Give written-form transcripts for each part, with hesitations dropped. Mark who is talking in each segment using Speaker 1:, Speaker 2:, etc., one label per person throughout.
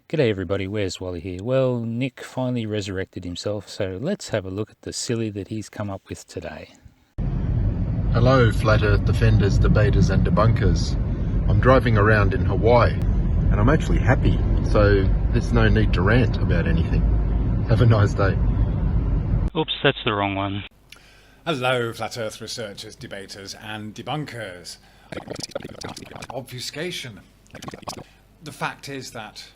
Speaker 1: G'day everybody, where's Wally here? Well, Nick finally resurrected himself, so let's have a look at the silly that he's come up with today.
Speaker 2: Hello, flat earth defenders, debaters and debunkers. I'm driving around in Hawaii and I'm actually happy, so there's no need to rant about anything. Have a nice day.
Speaker 1: Oops, that's the wrong one.
Speaker 3: Hello, flat earth researchers, debaters and debunkers. Obfuscation. The fact is that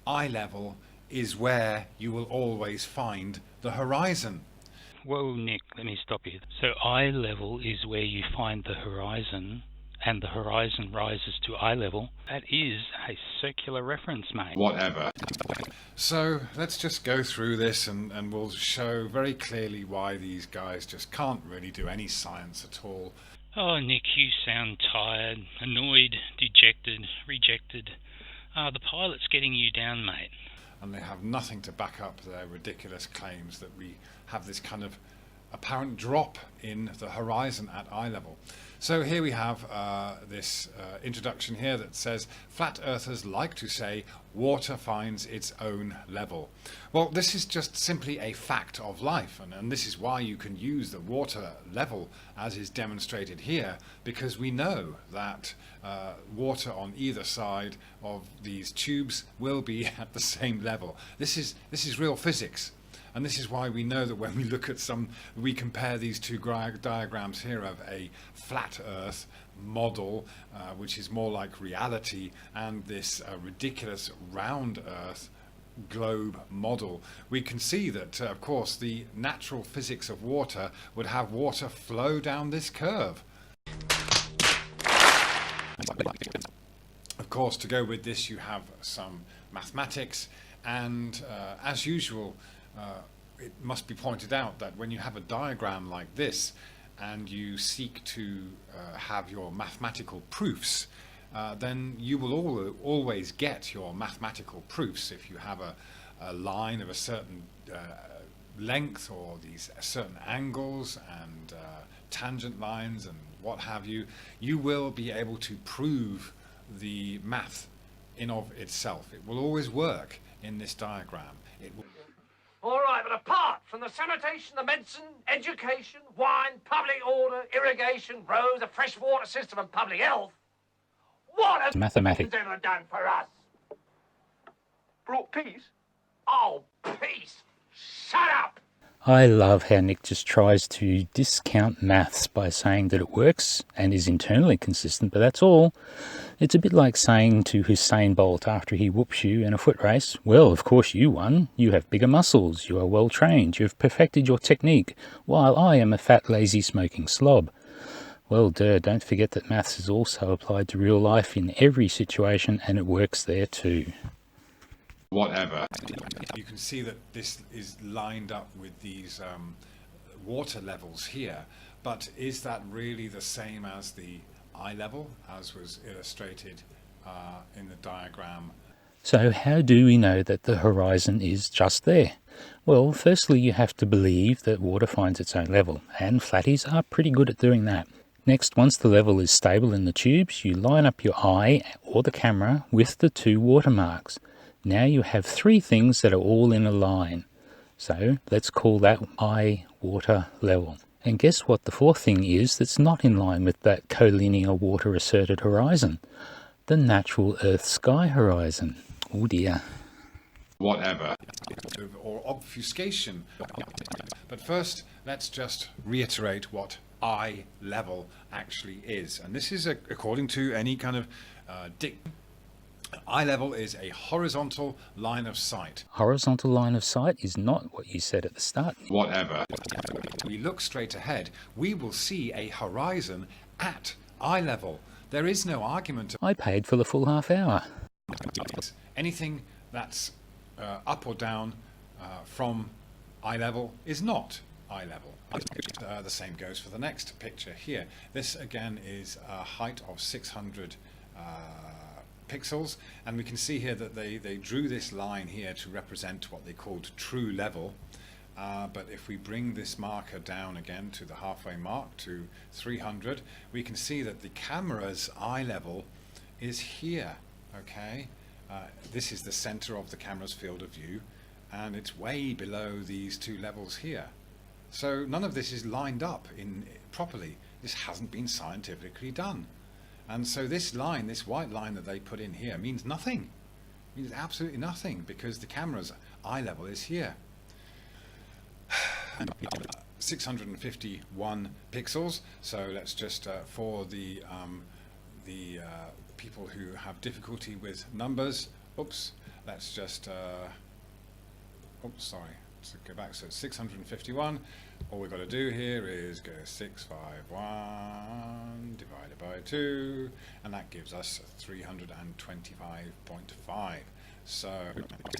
Speaker 3: eye level is where you will always find the horizon.
Speaker 1: Whoa, Nick, let me stop you. So eye level is where you find the horizon, and the horizon rises to eye level. That is a circular reference, mate.
Speaker 3: Whatever. So let's just go through this and we'll show very clearly why these guys just can't really do any science at all.
Speaker 1: Oh, Nick, you sound tired, annoyed, dejected, rejected. The pilot's getting you down, mate.
Speaker 3: And they have nothing to back up their ridiculous claims that we have this kind of apparent drop in the horizon at eye level. So here we have this introduction here that says, flat earthers like to say water finds its own level. Well, this is just simply a fact of life, and this is why you can use the water level as is demonstrated here, because we know that water on either side of these tubes will be at the same level. This is real physics. And this is why we know that when we look at we compare these two diagrams here of a flat earth model, which is more like reality, and this ridiculous round earth globe model, we can see that, of course, the natural physics of water would have water flow down this curve. Of course, to go with this, you have some mathematics, and as usual, it must be pointed out that when you have a diagram like this and you seek to have your mathematical proofs, then you will always get your mathematical proofs if you have a line of a certain length, or these certain angles and tangent lines and what have you. You will be able to prove the math in of itself. It will always work in this diagram. It will.
Speaker 4: All right, but apart from the sanitation, the medicine, education, wine, public order, irrigation, roads, a fresh water system and public health, what has
Speaker 1: Mathematics
Speaker 4: ever done for us? Brought peace? Oh, peace! Shut up!
Speaker 1: I love how Nick just tries to discount maths by saying that it works and is internally consistent, but that's all. It's a bit like saying to Usain Bolt after he whoops you in a foot race, well, of course you won. You have bigger muscles, you are well trained, you have perfected your technique, while I am a fat, lazy, smoking slob. Well, don't forget that maths is also applied to real life in every situation, and it works there too.
Speaker 3: Whatever. You can see that this is lined up with these water levels here, but is that really the same as the eye level as was illustrated in the diagram?
Speaker 1: So how do we know that the horizon is just there? Well, firstly you have to believe that water finds its own level, and flatties are pretty good at doing that. Next, once the level is stable in the tubes, you line up your eye or the camera with the two watermarks. Now you have three things that are all in a line. So let's call that eye water level. And guess what the fourth thing is that's not in line with that collinear water asserted horizon? The natural earth sky horizon. Oh dear.
Speaker 3: Whatever. Or obfuscation. But first, let's just reiterate what eye level actually is. And this is according to any kind of eye level is a horizontal line of sight.
Speaker 1: Horizontal line of sight is not what you said at the start.
Speaker 3: Whatever. We look straight ahead, we will see a horizon at eye level. There is no argument.
Speaker 1: I paid for the full half hour.
Speaker 3: Anything that's up or down from eye level is not eye level. The same goes for the next picture here. This again is a height of 600 pixels, and we can see here that they drew this line here to represent what they called true level, but if we bring this marker down again to the halfway mark to 300, we can see that the camera's eye level is here. Okay, This is the center of the camera's field of view, and it's way below these two levels here. So none of this is lined up in properly. This hasn't been scientifically done. And so this line, this white line that they put in here, means nothing. It means absolutely nothing, because the camera's eye level is here. 651 pixels. So let's just for the people who have difficulty with numbers, oops, let's just oops, sorry, to go back. So it's 651. All we've got to do here is go 651 divided by 2, and that gives us 325.5. So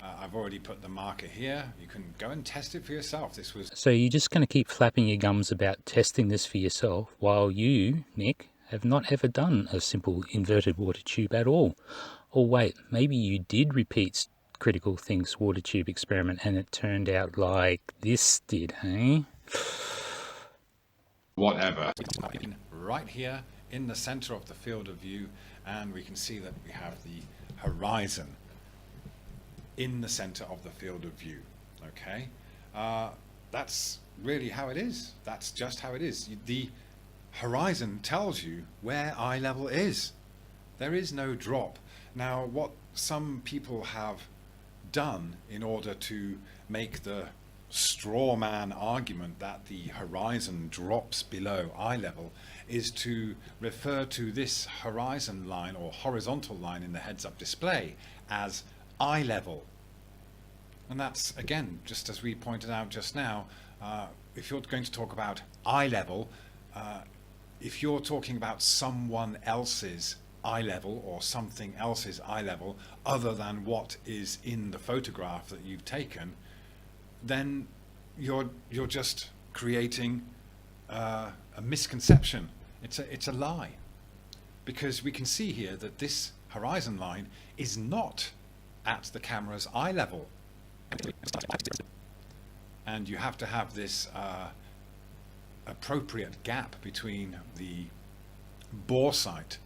Speaker 3: I've already put the marker here. You can go and test it for yourself. This was.
Speaker 1: So you're just going to keep flapping your gums about testing this for yourself, while you, Nick, have not ever done a simple inverted water tube at all. Or wait, maybe you did repeat Critical Think's water tube experiment and it turned out like this did, hey?
Speaker 3: Whatever. Right here in the center of the field of view, and we can see that we have the horizon in the center of the field of view. Okay, that's really how it is. That's just how it is. The horizon tells you where eye level is. There is no drop. Now, what some people have done in order to make the straw man argument that the horizon drops below eye level is to refer to this horizon line or horizontal line in the heads-up display as eye level. And that's, again, just as we pointed out just now, if you're going to talk about eye level, if you're talking about someone else's eye level or something else's eye level other than what is in the photograph that you've taken, then you're just creating a misconception. It's a lie, because we can see here that this horizon line is not at the camera's eye level, and you have to have this appropriate gap between the bore sight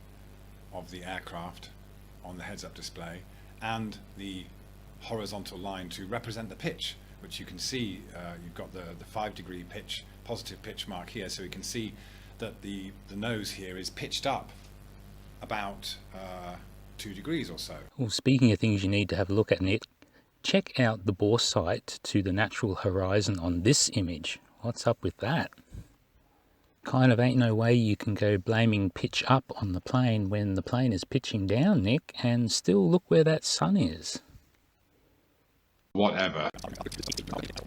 Speaker 3: of the aircraft on the heads-up display and the horizontal line to represent the pitch, which you can see. You've got the 5-degree pitch, positive pitch mark here, so you can see that the nose here is pitched up about 2 degrees or so.
Speaker 1: Well, speaking of things you need to have a look at, Nick, check out the bore sight to the natural horizon on this image. What's up with that? Kind of ain't no way you can go blaming pitch up on the plane when the plane is pitching down, Nick, and still look where that sun is.
Speaker 3: Whatever.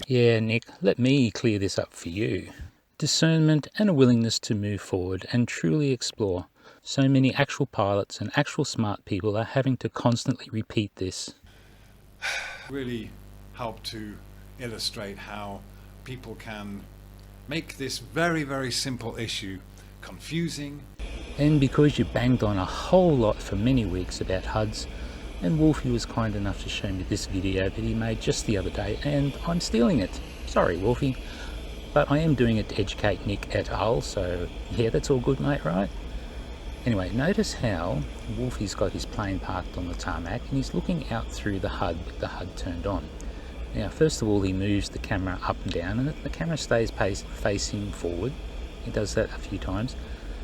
Speaker 1: Yeah, Nick, let me clear this up for you. Discernment and a willingness to move forward and truly explore. So many actual pilots and actual smart people are having to constantly repeat this.
Speaker 3: Really help to illustrate how people can make this very, very simple issue confusing.
Speaker 1: And because you banged on a whole lot for many weeks about HUDs, and Wolfie was kind enough to show me this video that he made just the other day, and I'm stealing it. Sorry, Wolfie. But I am doing it to educate Nick et al, so yeah, that's all good, mate, right? Anyway, notice how Wolfie's got his plane parked on the tarmac and he's looking out through the HUD with the HUD turned on. Now, first of all, he moves the camera up and down and the camera stays facing forward. He does that a few times.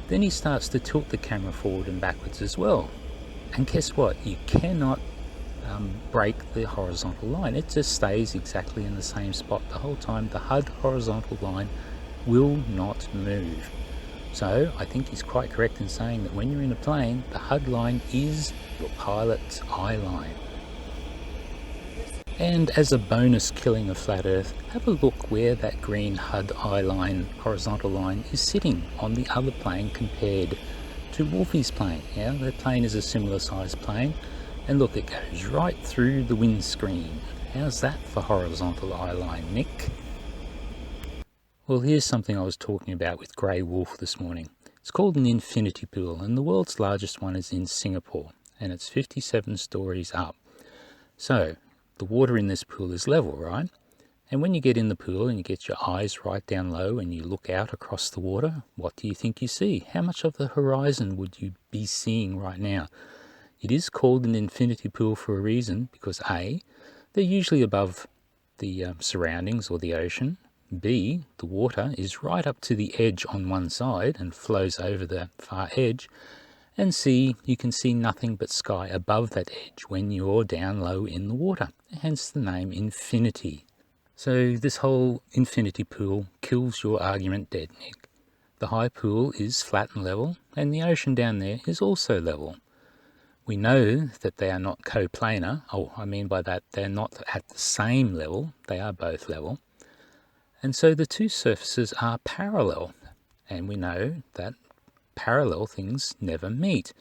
Speaker 1: Then he starts to tilt the camera forward and backwards as well. And guess what? You cannot break the horizontal line. It just stays exactly in the same spot the whole time. The HUD horizontal line will not move. So I think he's quite correct in saying that when you're in a plane, the HUD line is your pilot's eye line. And as a bonus killing of flat Earth, have a look where that green HUD eye line, horizontal line, is sitting on the other plane compared to Wolfie's plane. Yeah, that plane is a similar sized plane, and look, it goes right through the windscreen. How's that for horizontal eye line, Nick? Well, here's something I was talking about with Grey Wolf this morning. It's called an infinity pool, and the world's largest one is in Singapore, and it's 57 stories up. So the water in this pool is level, right? And when you get in the pool and you get your eyes right down low and you look out across the water, what do you think you see? How much of the horizon would you be seeing right now? It is called an infinity pool for a reason, because A, they're usually above the surroundings or the ocean. B, the water is right up to the edge on one side and flows over the far edge. And C, you can see nothing but sky above that edge when you're down low in the water, hence the name infinity. So this whole infinity pool kills your argument dead, Nick. The high pool is flat and level, and the ocean down there is also level. We know that they are not coplanar. Oh, I mean by that, they're not at the same level. They are both level. And so the two surfaces are parallel. And we know that parallel things never meet.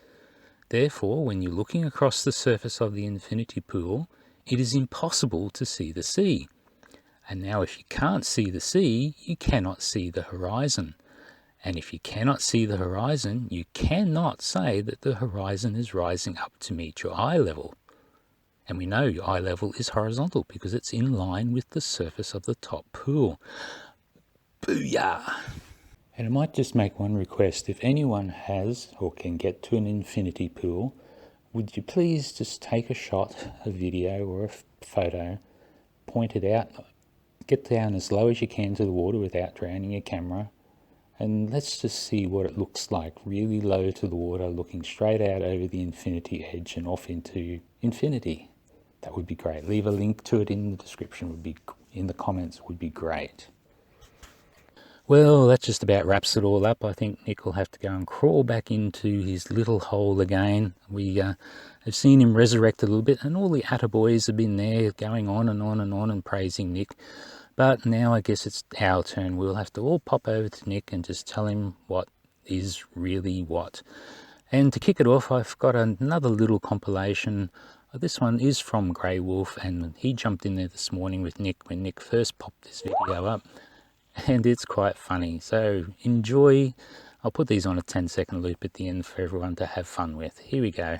Speaker 1: Therefore, when you're looking across the surface of the infinity pool, it is impossible to see the sea. And now if you can't see the sea, you cannot see the horizon. And if you cannot see the horizon, you cannot say that the horizon is rising up to meet your eye level. And we know your eye level is horizontal because it's in line with the surface of the top pool. Booyah! And I might just make one request. If anyone has or can get to an infinity pool, would you please just take a shot, a video or a photo, point it out, get down as low as you can to the water without drowning your camera, and let's just see what it looks like, really low to the water, looking straight out over the infinity edge and off into infinity. That would be great. Leave a link to it in the description, would be in the comments, would be great. Well, that just about wraps it all up. I think Nick will have to go and crawl back into his little hole again. We have seen him resurrect a little bit, and all the attaboys have been there going on and on and on and praising Nick. But now I guess it's our turn. We'll have to all pop over to Nick and just tell him what is really what. And to kick it off, I've got another little compilation. This one is from Grey Wolf, and he jumped in there this morning with Nick when Nick first popped this video up. And it's quite funny, so enjoy. I'll put these on a 10-second loop at the end for everyone to have fun with. Here we go.